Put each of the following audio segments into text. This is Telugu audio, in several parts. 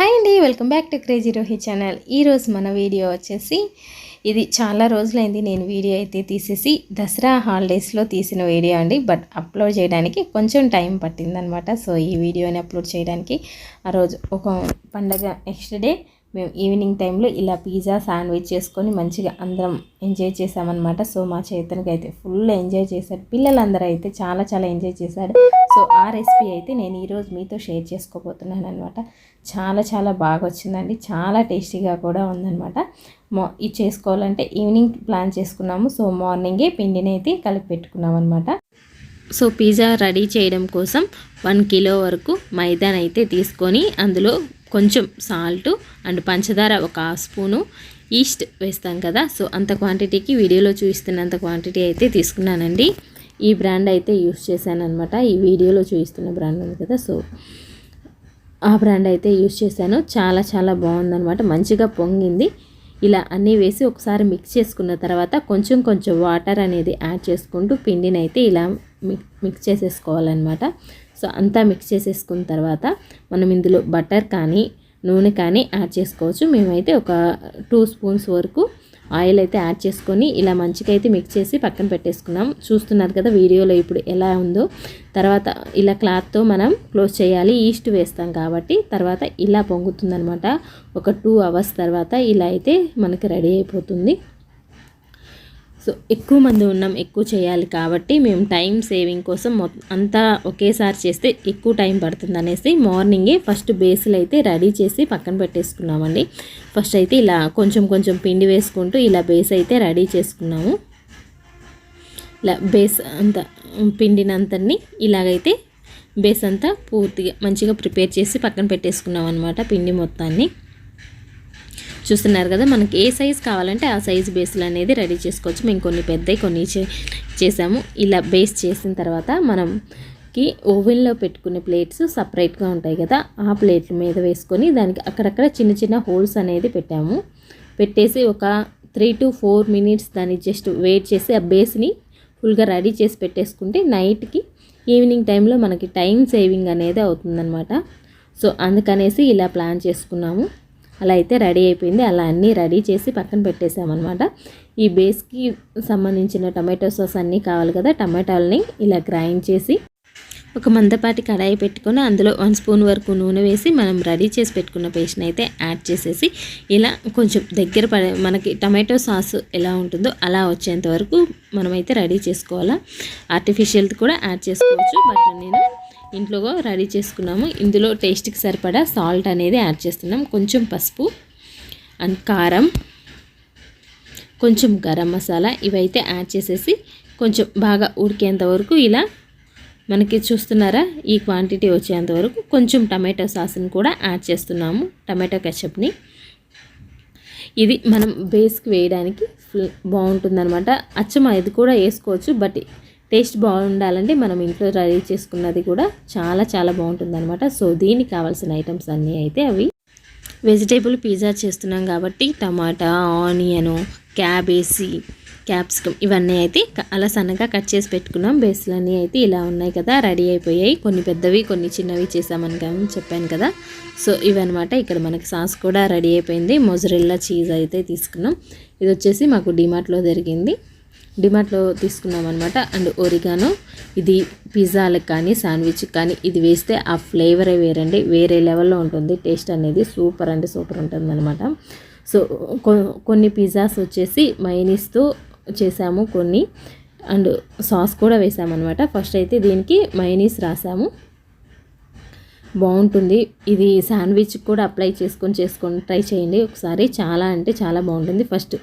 హాయ్ అండి, welcome back to crazy Rohi channel. ఈరోజు మన వీడియో వచ్చేసి ఇది చాలా రోజులైంది నేను వీడియో అయితే తీసేసి దసరా హాలిడేస్లో తీసిన వీడియో అండి. బట్ అప్లోడ్ చేయడానికి కొంచెం టైం పట్టిందనమాట. సో ఈ వీడియోని అప్లోడ్ చేయడానికి ఆ రోజు ఒక పండగ నెక్స్ట్ డే మేము ఈవినింగ్ టైంలో ఇలా పిజ్జా శాండ్విచ్ చేసుకొని మంచిగా అందరం ఎంజాయ్ చేసామన్నమాట. సో మా చేతనకి అయితే ఫుల్ ఎంజాయ్ చేశాడు, పిల్లలందరూ అయితే చాలా చాలా ఎంజాయ్ చేశాడు. సో ఆ రెసిపీ అయితే నేను ఈరోజు మీతో షేర్ చేసుకోబోతున్నాను అనమాట. చాలా చాలా బాగా వచ్చిందండి, చాలా టేస్టీగా కూడా ఉందన్నమాట. ఇది చేసుకోవాలంటే ఈవినింగ్ ప్లాన్ చేసుకున్నాము. సో మార్నింగే పిండిని అయితే కలిపి పెట్టుకున్నాం అనమాట. సో పిజ్జా రెడీ చేయడం కోసం 1 కిలో వరకు మైదాని అయితే తీసుకొని అందులో కొంచెం సాల్ట్ అండ్ పంచదార ఒక హాఫ్ స్పూను ఈస్ట్ వేస్తాం కదా. సో అంత క్వాంటిటీకి వీడియోలో చూపిస్తున్నంత క్వాంటిటీ అయితే తీసుకున్నానండి. ఈ బ్రాండ్ అయితే యూస్ చేశాను అనమాట. ఈ వీడియోలో చూపిస్తున్న బ్రాండ్ ఉంది కదా, సో ఆ బ్రాండ్ అయితే యూస్ చేశాను. చాలా చాలా బాగుందనమాట, మంచిగా పొంగింది. ఇలా అన్నీ వేసి ఒకసారి మిక్స్ చేసుకున్న తర్వాత కొంచెం కొంచెం వాటర్ అనేది యాడ్ చేసుకుంటూ పిండిని అయితే ఇలా మిక్స్ చేసేసుకోవాలన్నమాట. సో అంతా మిక్స్ చేసేసుకున్న తర్వాత మనం ఇందులో బటర్ కానీ నూనె కానీ యాడ్ చేసుకోవచ్చు. మేమైతే ఒక 2 స్పూన్స్ వరకు ఆయిల్ అయితే యాడ్ చేసుకొని ఇలా మంచిగా అయితే మిక్స్ చేసి పక్కన పెట్టేసుకున్నాం. చూస్తున్నారు కదా వీడియోలో ఇప్పుడు ఎలా ఉందో. తర్వాత ఇలా క్లాత్తో మనం క్లోజ్ చేయాలి, ఈస్ట్ వేస్తాం కాబట్టి. తర్వాత ఇలా పొంగుతుందనమాట. ఒక 2 అవర్స్ తర్వాత ఇలా అయితే మనకి రెడీ అయిపోతుంది. సో ఎక్కువ మంది ఉన్నాం, ఎక్కువ చేయాలి కాబట్టి మేము టైం సేవింగ్ కోసం అంతా ఒకేసారి చేస్తే ఎక్కువ టైం పడుతుంది అనేసి మార్నింగే ఫస్ట్ బేస్లు అయితే రెడీ చేసి పక్కన పెట్టేసుకున్నామండి. ఫస్ట్ అయితే ఇలా కొంచెం కొంచెం పిండి వేసుకుంటూ ఇలా బేస్ అయితే రెడీ చేసుకున్నాము. ఇలా బేస్ అంతా పిండినంతని ఇలాగైతే బేస్ అంతా పూర్తిగా మంచిగా ప్రిపేర్ చేసి పక్కన పెట్టేసుకున్నాం అనమాట. పిండి మొత్తాన్ని చూస్తున్నారు కదా, మనకి ఏ సైజు కావాలంటే ఆ సైజు బేస్లు అనేది రెడీ చేసుకోవచ్చు. మేము కొన్ని పెద్దవి కొన్ని చేసాము. ఇలా బేస్ చేసిన తర్వాత మనకి ఓవెన్లో పెట్టుకునే ప్లేట్స్ సపరేట్గా ఉంటాయి కదా, ఆ ప్లేట్ల మీద వేసుకొని దానికి అక్కడక్కడ చిన్న చిన్న హోల్స్ అనేది పెట్టాము. పెట్టేసి ఒక 3 to 4 మినిట్స్ దాన్ని జస్ట్ వెయిట్ చేసి ఆ బేస్ని ఫుల్గా రెడీ చేసి పెట్టేసుకుంటే నైట్కి ఈవినింగ్ టైంలో మనకి టైం సేవింగ్ అనేది అవుతుందన్నమాట. సో అందుకనేసి ఇలా ప్లాన్ చేసుకున్నాము. అలా అయితే రెడీ అయిపోయింది. అలా అన్నీ రెడీ చేసి పక్కన పెట్టేసామన్నమాట. ఈ బేస్కి సంబంధించిన టమాటో సాస్ అన్నీ కావాలి కదా, టమాటాలని ఇలా గ్రైండ్ చేసి ఒక మందపాటి కడాయి పెట్టుకొని అందులో 1 స్పూన్ వరకు నూనె వేసి మనం రెడీ చేసి పెట్టుకున్న పేస్ట్ని అయితే యాడ్ చేసేసి ఇలా కొంచెం దగ్గర మనకి టమాటో సాస్ ఎలా ఉంటుందో అలా వచ్చేంత వరకు మనమైతే రెడీ చేసుకోవాలా. ఆర్టిఫిషియల్ది కూడా యాడ్ చేసుకోవచ్చు, బట్ నేను ఇంట్లో రెడీ చేసుకున్నాము. ఇందులో టేస్ట్కి సరిపడా సాల్ట్ అనేది యాడ్ చేస్తున్నాం, కొంచెం పసుపు అండ్ కారం, కొంచెం గరం మసాలా ఇవైతే యాడ్ చేసేసి కొంచెం బాగా ఉడికేంత వరకు ఇలా మనకి చూస్తున్నారా ఈ క్వాంటిటీ వచ్చేంత వరకు కొంచెం టమాటో సాస్ని కూడా యాడ్ చేస్తున్నాము, టమాటో కెచప్ని. ఇది మనం బేస్కి వేయడానికి బాగుంటుందన్నమాట. అచ్చం ఇది కూడా వేసుకోవచ్చు, బట్ టేస్ట్ బాగుండాలంటే మనం ఇంట్లో రెడీ చేసుకున్నది కూడా చాలా చాలా బాగుంటుందన్నమాట. సో దీనికి కావాల్సిన ఐటమ్స్ అన్నీ అయితే అవి వెజిటేబుల్ పిజ్జా చేస్తున్నాం కాబట్టి టమాటా, ఆనియను, క్యాబేజీ, క్యాప్సికమ్ ఇవన్నీ అయితే అలా సన్నగా కట్ చేసి పెట్టుకున్నాం. బేస్లన్నీ అయితే ఇలా ఉన్నాయి కదా, రెడీ అయిపోయాయి. కొన్ని పెద్దవి కొన్ని చిన్నవి చేసామని చెప్పాను కదా. సో ఇవన్నమాట. ఇక్కడ మనకి సాస్ కూడా రెడీ అయిపోయింది. మొజరెల్లా చీజ్ అయితే తీసుకున్నాం. ఇది వచ్చేసి మాకు డిమార్ట్లో డిమార్ట్లో తీసుకున్నాం అనమాట. అండ్ ఒరిగానో, ఇది పిజ్జాలకు కానీ శాండ్విచ్కి కానీ ఇది వేస్తే ఆ ఫ్లేవరే వేరండి, వేరే లెవెల్లో ఉంటుంది. టేస్ట్ అనేది సూపర్ అంటే సూపర్ ఉంటుంది అనమాట. సో కొన్ని పిజ్జాస్ వచ్చేసి మయోనీస్తో చేసాము కొన్ని, అండ్ సాస్ కూడా వేసామన్నమాట. ఫస్ట్ అయితే దీనికి మయోనీస్ రాసాము, బాగుంటుంది. ఇది శాండ్విచ్ కూడా అప్లై చేసుకొని ట్రై చేయండి ఒకసారి, చాలా అంటే చాలా బాగుంటుంది. ఫస్ట్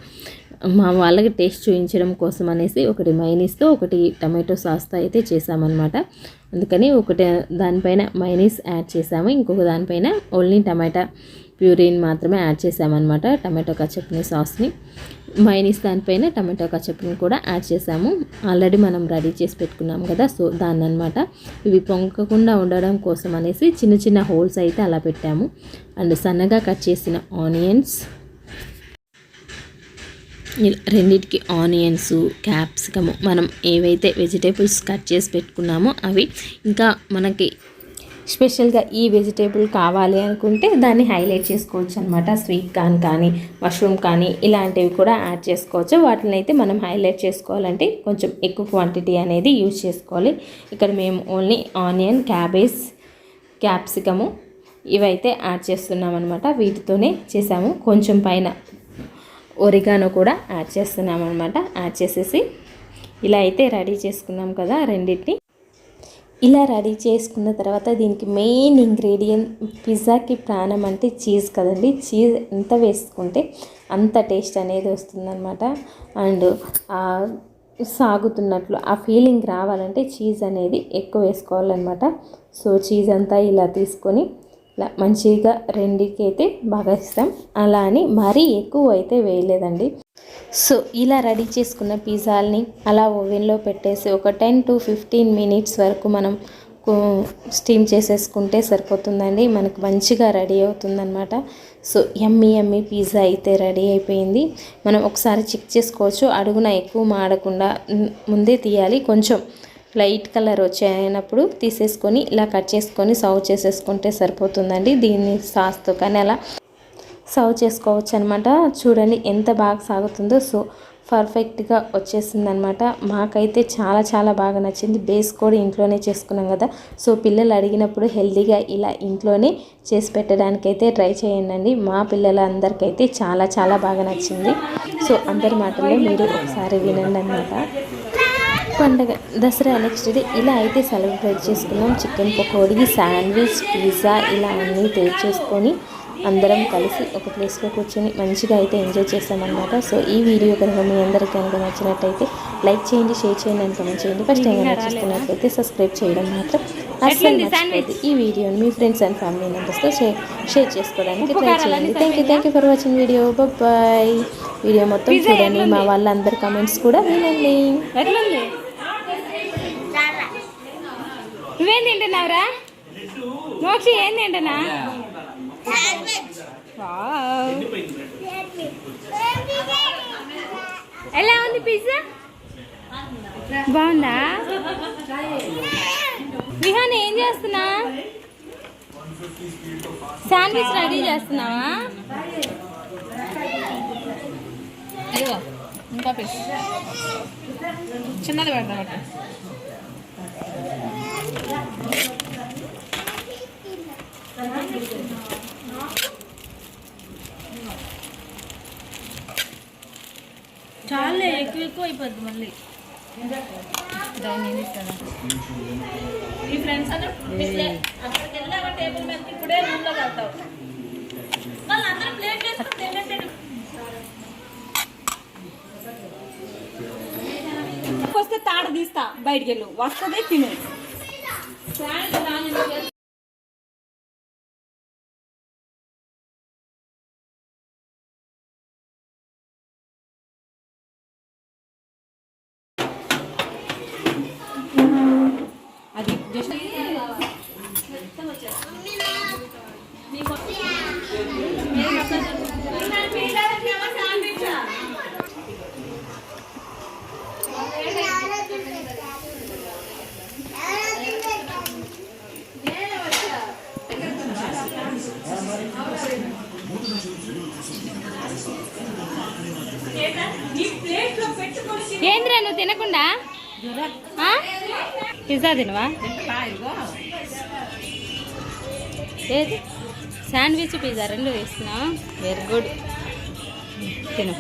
మా వాళ్ళకి టేస్ట్ చూపించడం కోసం అనేసి ఒకటి మయోనీస్తో ఒకటి టమాటో సాస్తో అయితే చేసామన్నమాట. అందుకని ఒకటి దానిపైన మయోనీస్ యాడ్ చేసాము, ఇంకొక దానిపైన ఓన్లీ టమాటా ప్యూరీని మాత్రమే యాడ్ చేసామన్నమాట, టమాటో కచప్ని సాస్ని. మయోనీస్ దానిపైన టమాటో కచప్ని కూడా యాడ్ చేసాము. ఆల్రెడీ మనం రెడీ చేసి పెట్టుకున్నాం కదా, సో దాన్ని అనమాట. ఇవి పొంగకుండా ఉండడం కోసం అనేసి చిన్న చిన్న హోల్స్ అయితే అలా పెట్టాము. అండ్ సన్నగా కట్ చేసిన ఆనియన్స్, రెండింటికి ఆనియన్స్, క్యాప్సికము మనం ఏవైతే వెజిటేబుల్స్ కట్ చేసి పెట్టుకున్నామో అవి, ఇంకా మనకి స్పెషల్గా ఈ వెజిటేబుల్ కావాలి అనుకుంటే దాన్ని హైలైట్ చేసుకోవచ్చు అనమాట. స్వీట్ కార్న్ కానీ మష్రూమ్ కానీ ఇలాంటివి కూడా యాడ్ చేసుకోవచ్చు. వాటిని అయితే మనం హైలైట్ చేసుకోవాలంటే కొంచెం ఎక్కువ క్వాంటిటీ అనేది యూజ్ చేసుకోవాలి. ఇక్కడ మేము ఓన్లీ ఆనియన్, క్యాబేజ్, క్యాప్సికము ఇవైతే యాడ్ చేస్తున్నాం అనమాట. వీటితోనే చేసాము. కొంచెం పైన ఒరిగానో కూడా యాడ్ చేస్తున్నాం అనమాట. యాడ్ చేసేసి ఇలా అయితే రెడీ చేసుకున్నాం కదా రెండింటిని. ఇలా రెడీ చేసుకున్న తర్వాత దీనికి మెయిన్ ఇంగ్రీడియంట్ పిజ్జాకి ప్రాణం అంటే చీజ్ కదండి. చీజ్ ఎంత వేసుకుంటే అంత టేస్ట్ అనేది వస్తుందన్నమాట. అండ్ సాగుతున్నట్లు ఆ ఫీలింగ్ రావాలంటే చీజ్ అనేది ఎక్కువ వేసుకోవాలన్నమాట. సో చీజ్ అంతా ఇలా తీసుకొని ఇలా మంచిగా రెండికి అయితే బాగా ఇస్తాం. అలా అని మరీ ఎక్కువ అయితే వేయలేదండి. సో ఇలా రెడీ చేసుకున్న పిజ్జాల్ని అలా ఓవెన్లో పెట్టేసి ఒక 10 to 15 minutes వరకు మనం స్టీమ్ చేసేసుకుంటే సరిపోతుందండి. మనకు మంచిగా రెడీ అవుతుందన్నమాట. సో యమ్మీ పిజ్జా అయితే రెడీ అయిపోయింది. మనం ఒకసారి చెక్ చేసుకోవచ్చు. అడుగున ఎక్కువ మాడకుండా ముందే తీయాలి. కొంచెం లైట్ కలర్ వచ్చేటప్పుడు తీసేసుకొని ఇలా కట్ చేసుకొని సర్వ్ చేసేసుకుంటే సరిపోతుందండి. దీన్ని సాస్తో కానీ అలా సర్వ్ చేసుకోవచ్చు అనమాట. చూడండి ఎంత బాగా సాగుతుందో. సో పర్ఫెక్ట్గా వచ్చేసింది అనమాట. మాకైతే చాలా బాగా నచ్చింది. బేస్ కూడా ఇంట్లోనే చేసుకున్నాం కదా. సో పిల్లలు అడిగినప్పుడు హెల్తీగా ఇలా ఇంట్లోనే చేసి పెట్టడానికైతే ట్రై చేయండి. మా పిల్లలందరికైతే చాలా బాగా నచ్చింది. సో అందరి మాటల్లో మీరు ఒకసారి వినండి అనమాట. పండగ దసరా నెక్స్ట్ డే ఇలా అయితే సెలబ్రేట్ చేసుకున్నాం. చికెన్ పకోడీ, శాండ్విచ్, పిజ్జా ఇలా అన్నీ చేసుకొని అందరం కలిసి ఒక ప్లేస్లో కూర్చొని మంచిగా అయితే ఎంజాయ్ చేస్తామన్నమాట. సో ఈ వీడియో కనుక మీ అందరికీ కనుక నచ్చినట్టయితే లైక్ చేయండి, షేర్ చేయండి అండ్ కామెంట్ చేయండి. ఫస్ట్ టైం చూస్తున్నట్లయితే సబ్స్క్రైబ్ చేయడం మాత్రం అస్సలు మర్చిపోద్దు. ఈ వీడియోని మీ ఫ్రెండ్స్ అండ్ ఫ్యామిలీ మెంబర్స్తో షేర్ చేసుకోవడానికి ట్రై చేయండి. Thank you for watching video. Bye. Video మొత్తం చూడండి. మా వాళ్ళందరి కామెంట్స్ కూడా వినండి. నువ్వేం తింటున్నావురా మోక్షి? ఏం తింటున్నా? ఎలా ఉంది పిజ్జా? బాగుందా? విహాన్ ఏం చేస్తున్నా? శాండ్విచ్ రెడీ చేస్తున్నావా? ఇంకా పీస్ చిన్నది పెడతా. చాలా ఎక్కువ అయిపోద్ది మళ్ళీ. మీ ఫ్రెండ్స్ అక్కడికి వెళ్ళాక టేబుల్ మీద ఇప్పుడే రూమ్లో వెళ్తావు. వాళ్ళు అందరూ ప్లేట్ వేసుకుంటే వస్తే తాడ తీస్తా, బయటికి వెళ్ళు, వస్తుంది తిను. అది జస్ట్ ఏంద్రా నువ్వు తినకుండా పిజ్జా తినవా? ఏది శాండ్విచ్ పిజ్జా రెండు వేస్తున్నా. వెరీ గుడ్, తిను.